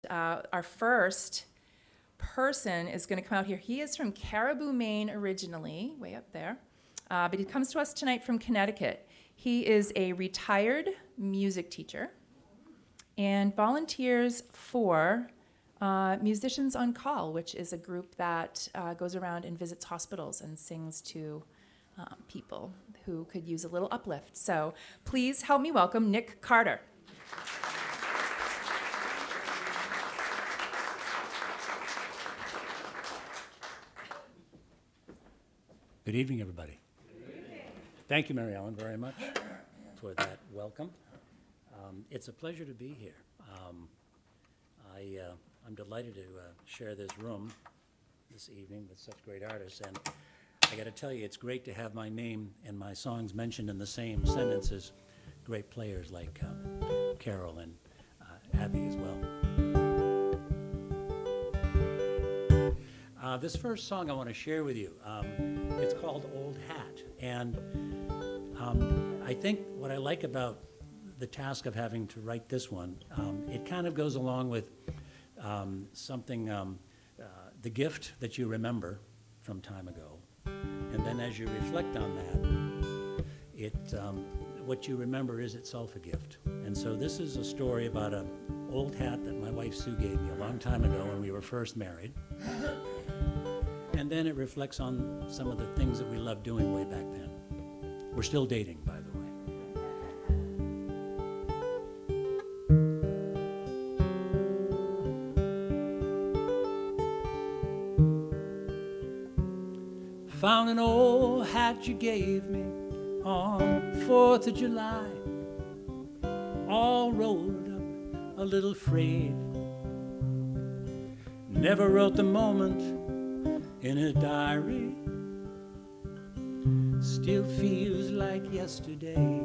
Our first person is going to come out here. He is from Caribou, Maine originally, way up there, but he comes to us tonight from Connecticut. He is a retired music teacher and volunteers for Musicians on Call, which is a group that goes around and visits hospitals and sings to people who could use a little uplift. So please help me welcome Nick Carter. Good evening, everybody. Good evening. Thank you, Mary Ellen, very much for that welcome. It's a pleasure to be here. I'm delighted to share this room this evening with such great artists. And I got to tell you, it's great to have my name and my songs mentioned in the same sentence as great players like Carol and Abby as well. This first song I want to share with you, it's called Old Hat. And I think what I like about the task of having to write this one, it kind of goes along with something, the gift that you remember from time ago. And then as you reflect on that, what you remember is itself a gift. And so this is a story about an old hat that my wife Sue gave me a long time ago when we were first married. And then it reflects on some of the things that we loved doing way back then. We're still dating, by the way. Found an old hat you gave me on 4th of July, all rolled up, a little frayed. Never wrote the moment in a diary, still feels like yesterday.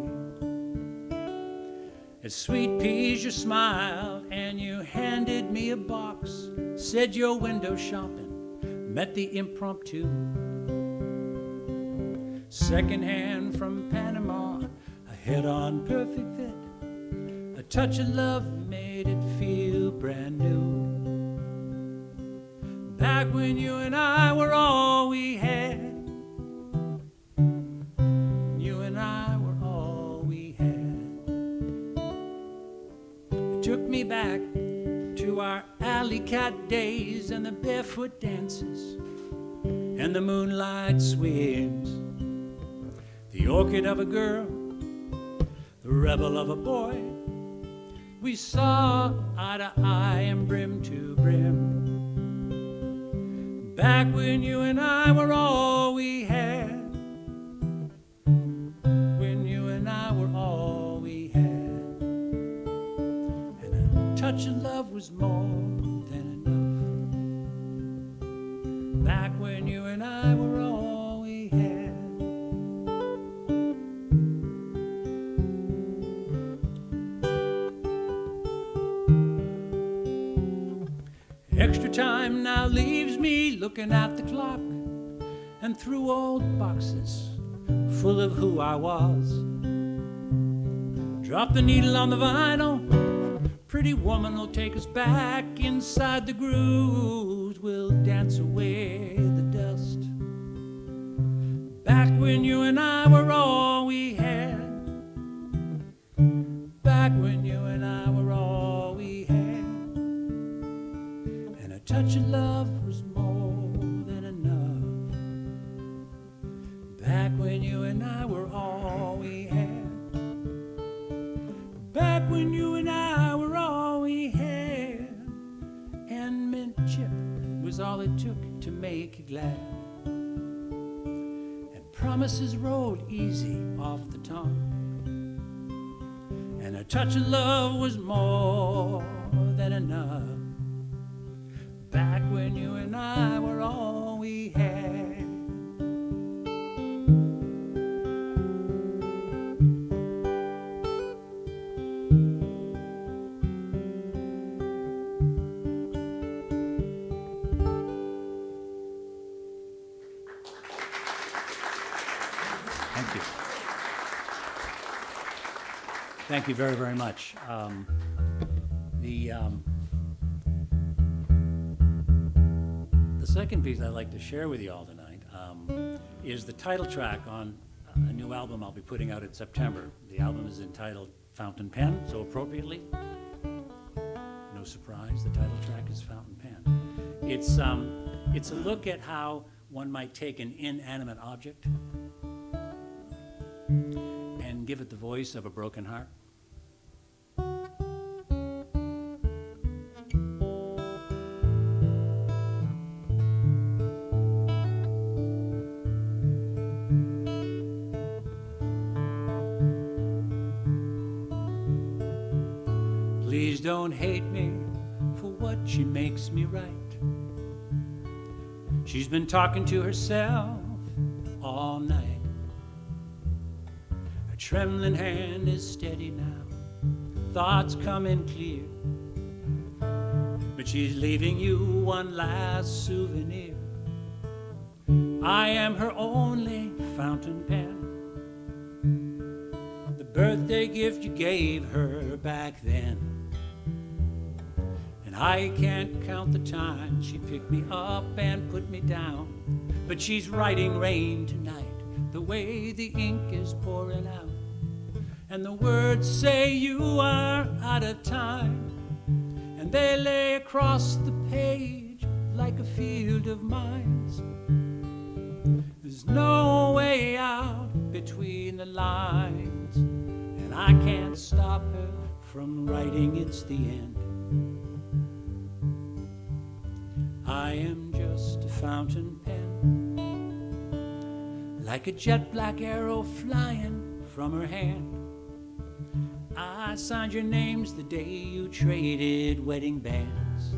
At Sweet Peas you smiled and you handed me a box, said you're window shopping, met the impromptu. Secondhand from Panama, a head-on perfect fit, a touch of love made it feel brand new. Back when you and I were all we had, you and I were all we had. It took me back to our alley cat days and the barefoot dances and the moonlight swims. The orchid of a girl, the rebel of a boy, we saw eye to eye and brim to brim. Back when you and I were all we had, when you and I were all we had, and a touch of love was more than enough. Back when you and I were all we had. Extra time now leaves me looking at the clock and through old boxes full of who I was. Drop the needle on the vinyl, pretty woman will take us back inside the grooves. We'll dance away the dust. Back when you and I were all we had. Back when you and I were all we had. Touch of love was more than enough. Back when you and I were all we had. Back when you and I were all we had. And mint chip was all it took to make you glad. And promises rolled easy off the tongue. And a touch of love was more than enough. Back when you and I were all we had. Thank you. Thank you very, very much. second piece I'd like to share with you all tonight is the title track on a new album I'll be putting out in September. The album is entitled Fountain Pen, so appropriately, no surprise, the title track is Fountain Pen. It's a look at how one might take an inanimate object and give it the voice of a broken heart. Please don't hate me for what she makes me write. She's been talking to herself all night. Her trembling hand is steady now, thoughts coming clear. But she's leaving you one last souvenir. I am her only fountain pen, the birthday gift you gave her back then. I can't count the time she picked me up and put me down, but she's writing rain tonight, the way the ink is pouring out. And the words say you are out of time, and they lay across the page like a field of mines. There's no way out between the lines, and I can't stop her from writing it's the end. I am just a fountain pen, like a jet black arrow flying from her hand. I signed your names the day you traded wedding bands,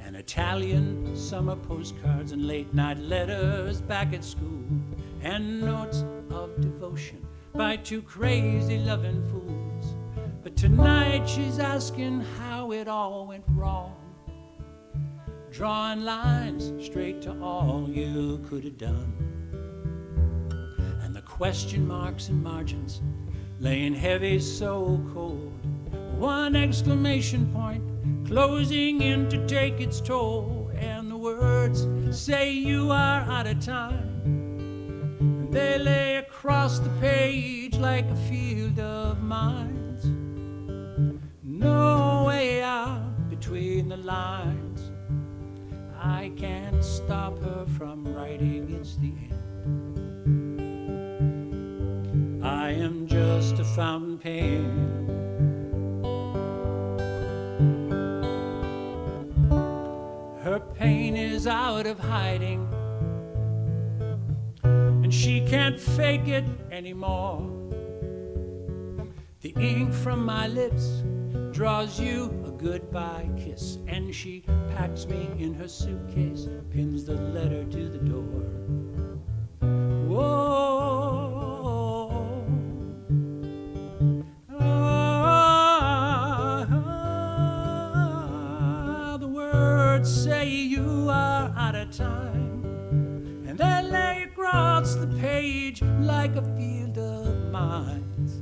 and Italian summer postcards and late night letters back at school, and notes of devotion by two crazy loving fools. But tonight she's asking how it all went wrong, drawing lines straight to all you could have done, and the question marks and margins laying heavy so cold, one exclamation point closing in to take its toll, and the words say you are out of time, and they lay across the page like a field of mines. No way out between the lines, I can't stop her from writing it's the end. I am just a fountain pen, her pain is out of hiding, and she can't fake it anymore. The ink from my lips draws you a goodbye kiss, and she packs me in her suitcase, pins the letter to the door. Whoa, the words say you are out of time, and they lay across the page like a field of mines,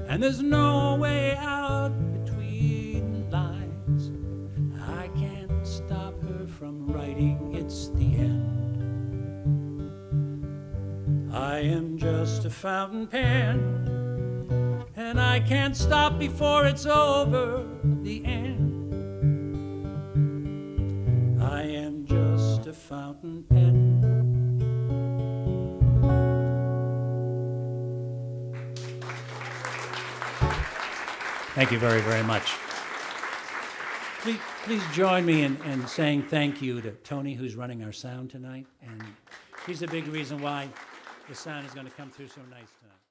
and there's no way out between lines. I can't stop her from writing it's the end. I am just a fountain pen, and I can't stop before it's over the end. I am just a fountain pen. Thank you very, very much. Please join me in saying thank you to Tony, who's running our sound tonight. And he's a big reason why the sound is going to come through so nice tonight.